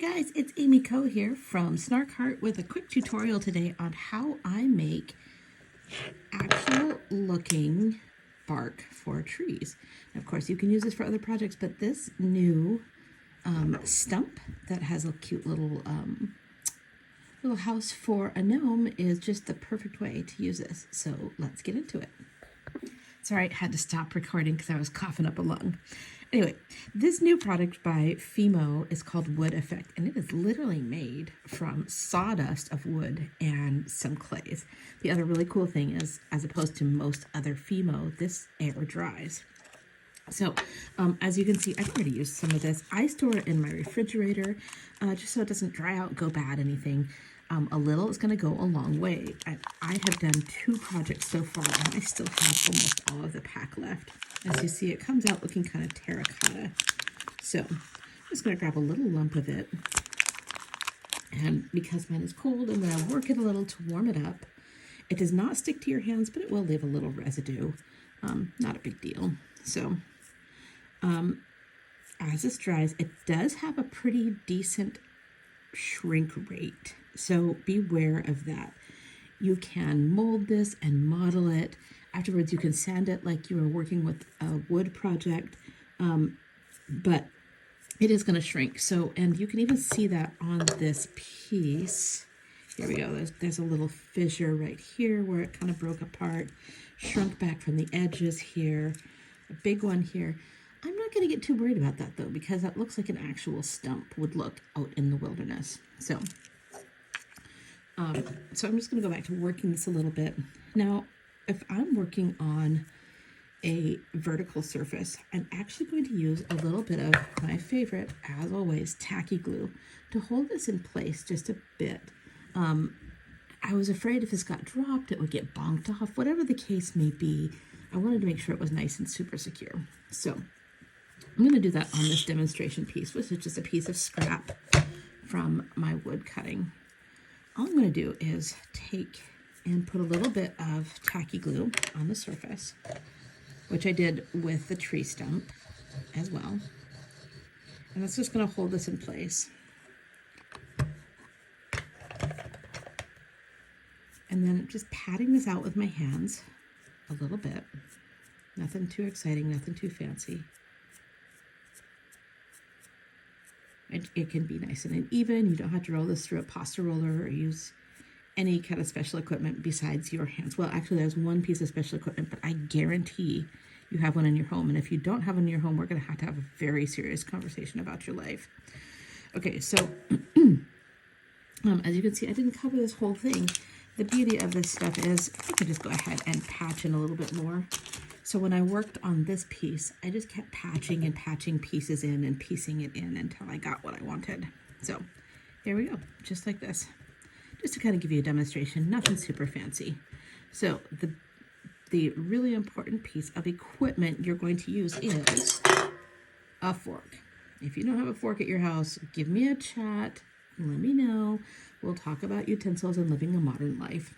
guys, it's Amy Co here from Snark Heart with a quick tutorial today on how I make actual looking bark for trees. And of course, you can use this for other projects, but this new stump that has a cute little house for a gnome is just the perfect way to use this. So let's get into it. Sorry, I had to stop recording because I was coughing up a lung. Anyway, this new product by Fimo is called Wood Effect, and it is literally made from sawdust of wood and some clays. The other really cool thing is, as opposed to most other Fimo, this air dries. So, as you can see, I've already used some of this. I store it in my refrigerator, just so it doesn't dry out, go bad, anything. A little is going to go a long way. I have done 2 projects so far, and I still have almost all of the pack left. As you see, it comes out looking kind of terracotta. So I'm just going to grab a little lump of it. And because mine is cold, I'm going to work it a little to warm it up. It does not stick to your hands, but it will leave a little residue. Not a big deal. So as this dries, it does have a pretty decent shrink rate. So beware of that. You can mold this and model it. Afterwards, you can sand it like you were working with a wood project, but it is going to shrink. So, and you can even see that on this piece. Here we go. There's a little fissure right here where it kind of broke apart, shrunk back from the edges here, a big one here. I'm not going to get too worried about that though, because that looks like an actual stump would look out in the wilderness. So I'm just going to go back to working this a little bit. Now, if I'm working on a vertical surface, I'm actually going to use a little bit of my favorite, as always, Tacky Glue to hold this in place just a bit. I was afraid if this got dropped, it would get bonked off. Whatever the case may be, I wanted to make sure it was nice and super secure. So I'm going to do that on this demonstration piece, which is just a piece of scrap from my wood cutting. All I'm going to do is take and put a little bit of Tacky Glue on the surface, which I did with the tree stump as well. And that's just going to hold this in place. And then just patting this out with my hands a little bit. Nothing too exciting, nothing too fancy. It can be nice and even. You don't have to roll this through a pasta roller or use any kind of special equipment besides your hands. Well, actually, there's one piece of special equipment, but I guarantee you have one in your home. And if you don't have one in your home, we're going to have a very serious conversation about your life. Okay, so as you can see, I didn't cover this whole thing. The beauty of this stuff is I can just go ahead and patch in a little bit more. So when I worked on this piece, I just kept patching and patching pieces in and piecing it in until I got what I wanted. So here we go, just like this. Just to kind of give you a demonstration, nothing super fancy. So the really important piece of equipment you're going to use is a fork. If you don't have a fork at your house, give me a chat, let me know. We'll talk about utensils and living a modern life.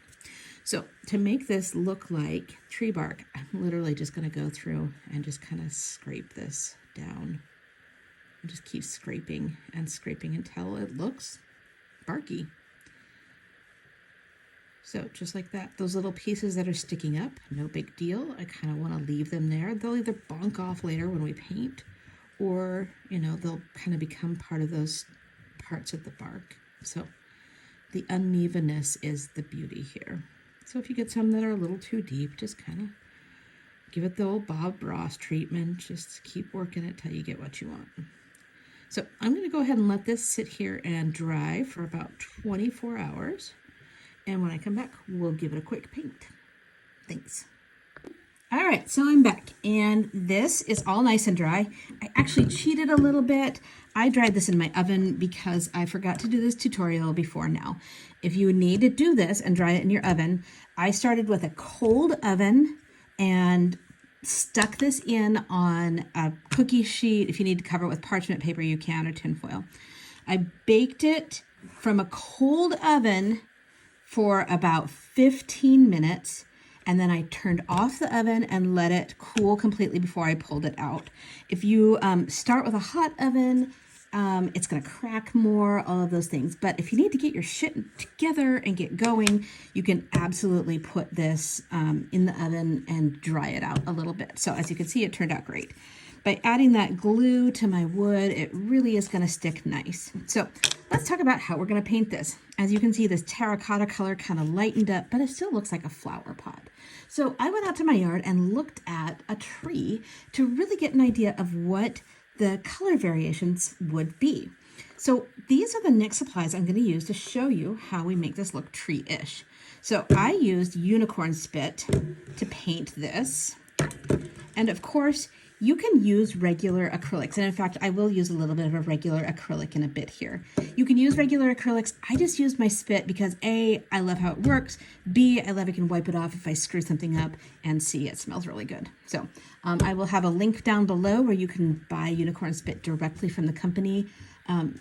So to make this look like tree bark, I'm literally just going to go through and just kind of scrape this down. And just keep scraping and scraping until it looks barky. So just like that, those little pieces that are sticking up, no big deal. I kind of want to leave them there. They'll either bonk off later when we paint, or, you know, they'll kind of become part of those parts of the bark. So the unevenness is the beauty here. So if you get some that are a little too deep, just kind of give it the old Bob Ross treatment. Just keep working it till you get what you want. So I'm going to go ahead and let this sit here and dry for about 24 hours. And when I come back, we'll give it a quick paint. Thanks. All right, so I'm back, and this is all nice and dry. I actually cheated a little bit. I dried this in my oven because I forgot to do this tutorial before now. If you need to do this and dry it in your oven, I started with a cold oven and stuck this in on a cookie sheet. If you need to cover it with parchment paper, you can, or tinfoil. I baked it from a cold oven for about 15 minutes, and then I turned off the oven and let it cool completely before I pulled it out. If you start with a hot oven It's going to crack more, all of those things. But if you need to get your shit together and get going, you can absolutely put this in the oven and dry it out a little bit. So as you can see, it turned out great. By adding that glue to my wood, it really is going to stick nice. So let's talk about how we're going to paint this. As you can see, this terracotta color kind of lightened up, but it still looks like a flower pot. So I went out to my yard and looked at a tree to really get an idea of what the color variations would be. So these are the next supplies I'm going to use to show you how we make this look tree-ish. So I used unicorn spit to paint this. And of course, you can use regular acrylics. And in fact, I will use a little bit of a regular acrylic in a bit here. You can use regular acrylics. I just used my spit because A, I love how it works. B, I love I can wipe it off if I screw something up. And C, it smells really good. So I will have a link down below where you can buy unicorn spit directly from the company.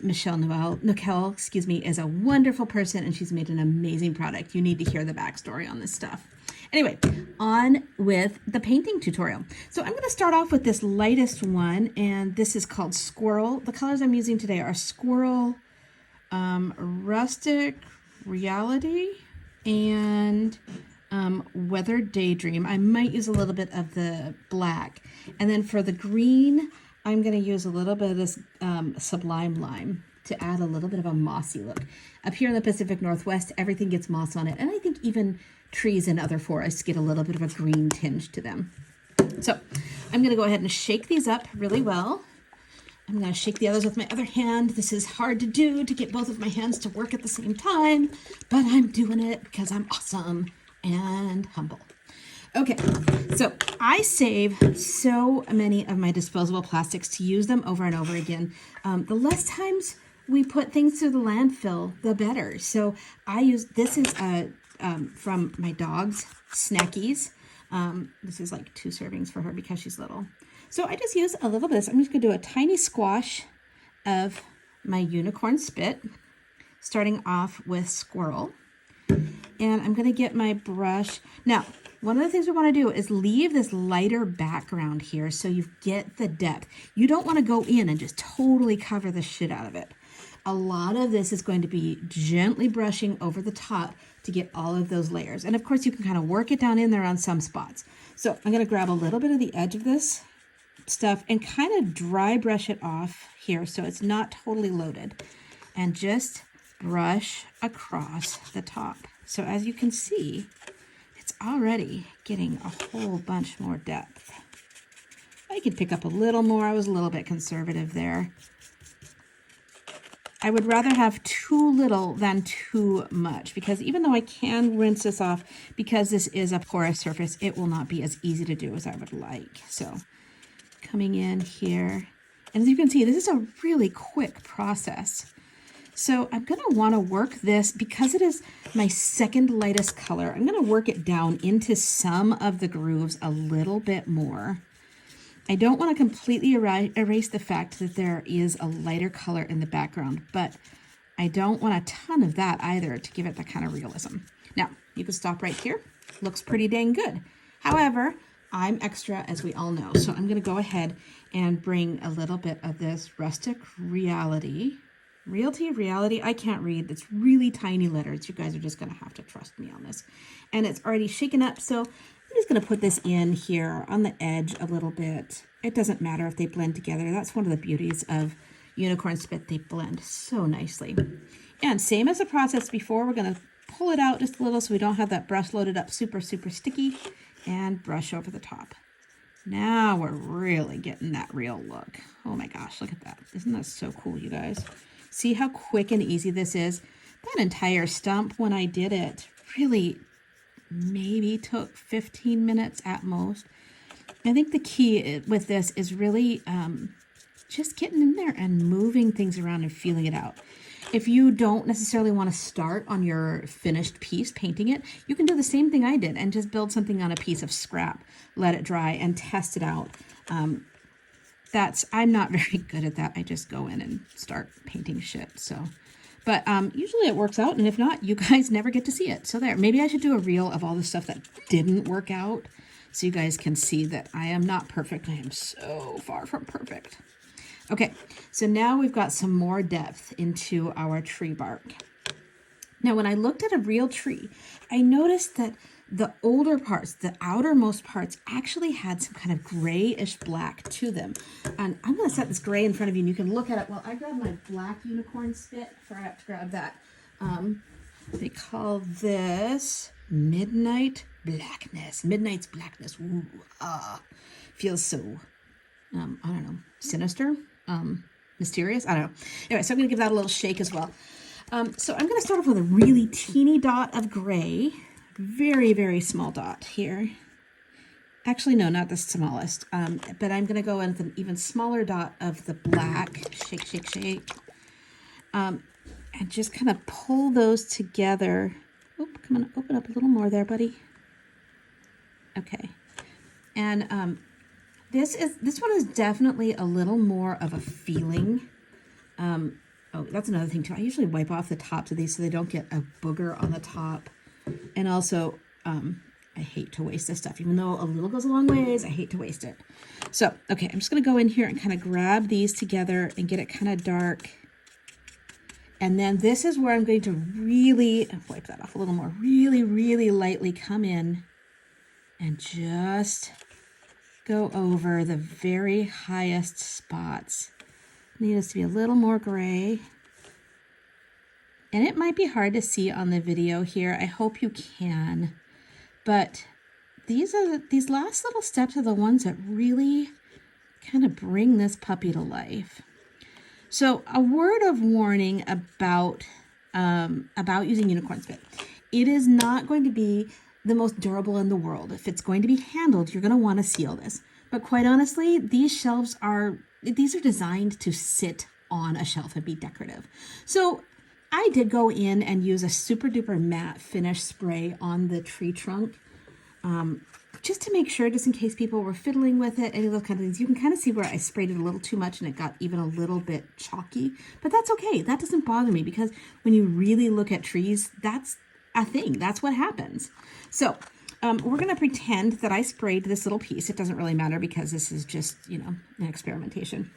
Michelle Noel, is a wonderful person and she's made an amazing product. You need to hear the backstory on this stuff. Anyway, on with the painting tutorial. So I'm going to start off with this lightest one, and this is called Squirrel. The colors I'm using today are Squirrel, Rustic Reality, and Weathered Daydream. I might use a little bit of the black. And then for the green, I'm going to use a little bit of this Sublime Lime to add a little bit of a mossy look. Up here in the Pacific Northwest, everything gets moss on it, and I think even trees and other forests get a little bit of a green tinge to them. So I'm going to go ahead and shake these up really well. I'm going to shake the others with my other hand. This is hard to do, to get both of my hands to work at the same time, but I'm doing it because I'm awesome and humble. Okay, so I save so many of my disposable plastics to use them over and over again. The less times we put things through the landfill, the better. So I use, this is from my dog's Snackies. This is like 2 servings for her because she's little. So I just use a little bit of this. I'm just going to do a tiny squash of my unicorn spit, starting off with Squirrel. And I'm going to get my brush. Now, one of the things we want to do is leave this lighter background here so you get the depth. You don't want to go in and just totally cover the shit out of it. A lot of this is going to be gently brushing over the top to get all of those layers. And of course, you can kind of work it down in there on some spots. So I'm going to grab a little bit of the edge of this stuff and kind of dry brush it off here so it's not totally loaded. And just brush across the top. So as you can see, it's already getting a whole bunch more depth. I could pick up a little more. I was a little bit conservative there. I would rather have too little than too much, because even though I can rinse this off, because this is a porous surface, it will not be as easy to do as I would like. So coming in here, and as you can see, this is a really quick process. So I'm going to want to work this, because it is my second lightest color, I'm going to work it down into some of the grooves a little bit more. I don't want to completely erase the fact that there is a lighter color in the background, but I don't want a ton of that either to give it that kind of realism. Now, you can stop right here. Looks pretty dang good. However, I'm extra, as we all know, so I'm going to go ahead and bring a little bit of this Rustic Reality. Reality, I can't read. It's really tiny letters. You guys are just going to have to trust me on this. And it's already shaken up, so I'm just going to put this in here on the edge a little bit. It doesn't matter if they blend together. That's one of the beauties of unicorn spit. They blend so nicely. And same as the process before, we're going to pull it out just a little so we don't have that brush loaded up super sticky, and brush over the top. Now we're really getting that real look. Oh my gosh, look at that. Isn't that so cool, you guys? See how quick and easy this is? That entire stump, when I did it, really maybe took 15 minutes at most. I think the key with this is really just getting in there and moving things around and feeling it out. If you don't necessarily want to start on your finished piece painting it, you can do the same thing I did and just build something on a piece of scrap, let it dry, and test it out. I'm not very good at that. I just go in and start painting shit. But usually it works out, and if not, you guys never get to see it. So there, maybe I should do a reel of all the stuff that didn't work out so you guys can see that I am not perfect. I am so far from perfect. Okay, so now we've got some more depth into our tree bark. Now, when I looked at a real tree, I noticed that the older parts, the outermost parts, actually had some kind of grayish black to them. And I'm going to set this gray in front of you, and you can look at it. Well, I grabbed my black unicorn spit. I forgot to grab that. They call this Midnight Blackness. Midnight's Blackness. Ooh, feels so, I don't know, sinister, mysterious. I don't know. Anyway, so I'm going to give that a little shake as well. So I'm going to start off with a really teeny dot of gray. Very, very small dot here. Actually, no, not the smallest. But I'm going to go in with an even smaller dot of the black. Shake, shake, shake. And just kind of pull those together. Oh, come on, open up a little more there, buddy. Okay. And this one is definitely a little more of a feeling. Oh, that's another thing too. I usually wipe off the tops of these so they don't get a booger on the top. And also, I hate to waste this stuff. Even though a little goes a long ways, I hate to waste it. So, okay, I'm just going to go in here and kind of grab these together and get it kind of dark. And then this is where I'm going to really, wipe that off a little more, really, really lightly come in and just go over the very highest spots. Need us to be a little more gray. And it might be hard to see on the video here. I hope you can. But these last little steps are the ones that really kind of bring this puppy to life. So a word of warning about using unicorn spit. It is not going to be the most durable in the world. If it's going to be handled, you're going to want to seal this. But quite honestly, these shelves are designed to sit on a shelf and be decorative. So I did go in and use a super duper matte finish spray on the tree trunk, just to make sure, just in case people were fiddling with it, any of those kind of things. You can kind of see where I sprayed it a little too much and it got even a little bit chalky, but that's okay. That doesn't bother me because when you really look at trees, that's a thing. That's what happens. So we're going to pretend that I sprayed this little piece. It doesn't really matter because this is just, an experimentation.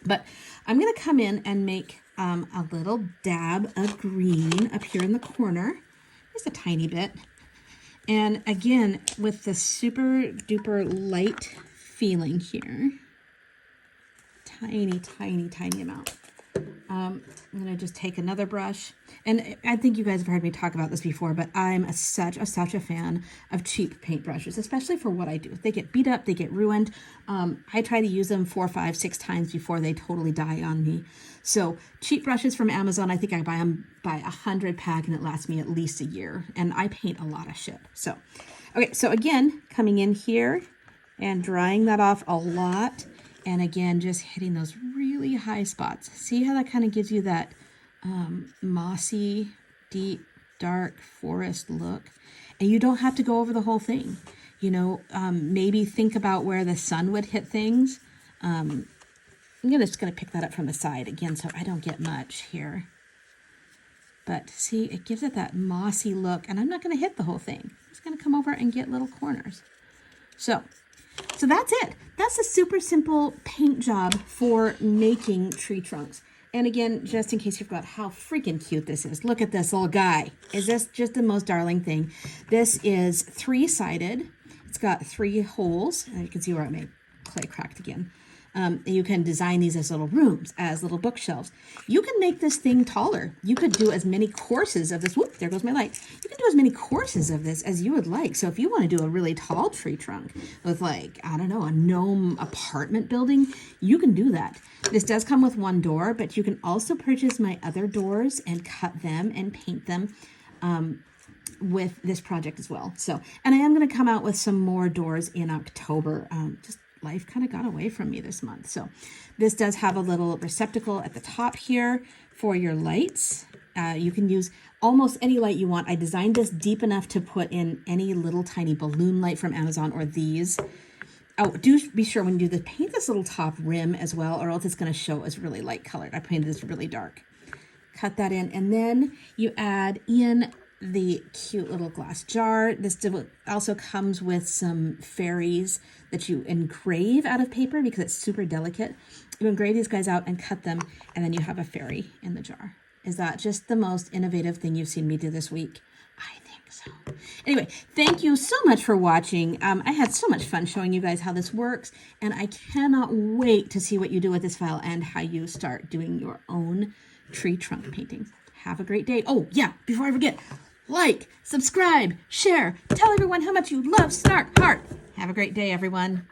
But I'm going to come in and make a little dab of green up here in the corner. Just a tiny bit. And again, with the super duper light feeling here. Tiny, tiny, tiny amount. I'm going to just take another brush. And I think you guys have heard me talk about this before, but I'm such a fan of cheap paintbrushes, especially for what I do. They get beat up, they get ruined. I try to use them 4, 5, 6 times before they totally die on me. So cheap brushes from Amazon, I think I buy them by 100 pack and it lasts me at least a year. And I paint a lot of shit. So, okay, so again, coming in here and drying that off a lot. And again, just hitting those really high spots. See how that kind of gives you that mossy, deep, dark forest look. And you don't have to go over the whole thing. Maybe think about where the sun would hit things. I'm just going to pick that up from the side again so I don't get much here. But see, it gives it that mossy look. And I'm not going to hit the whole thing. I'm just going to come over and get little corners. So that's it. That's a super simple paint job for making tree trunks. And again, just in case you forgot how freaking cute this is, look at this little guy. Is this just the most darling thing? This is 3-sided. It's got 3 holes. And you can see where I made clay cracked again. You can design these as little rooms, as little bookshelves. You can make this thing taller. You could do as many courses of this. Whoop, there goes my light. You can do as many courses of this as you would like. So if you want to do a really tall tree trunk with a gnome apartment building, you can do that. This does come with 1 door, but you can also purchase my other doors and cut them and paint them with this project as well. So, and I am going to come out with some more doors in October. Life kind of got away from me this month. So this does have a little receptacle at the top here for your lights. You can use almost any light you want. I designed this deep enough to put in any little tiny balloon light from Amazon or these. Oh, do be sure when you do this, paint this little top rim as well, or else it's going to show as really light colored. I painted this really dark. Cut that in, and then you add in the cute little glass jar. This also comes with some fairies that you engrave out of paper because it's super delicate. You engrave these guys out and cut them, and then you have a fairy in the jar. Is that just the most innovative thing you've seen me do this week? I think so. Anyway, thank you so much for watching. I had so much fun showing you guys how this works, and I cannot wait to see what you do with this file and how you start doing your own tree trunk paintings. Have a great day. Oh, yeah, before I forget, like, subscribe, share, tell everyone how much you love Snark Heart. Have a great day, everyone.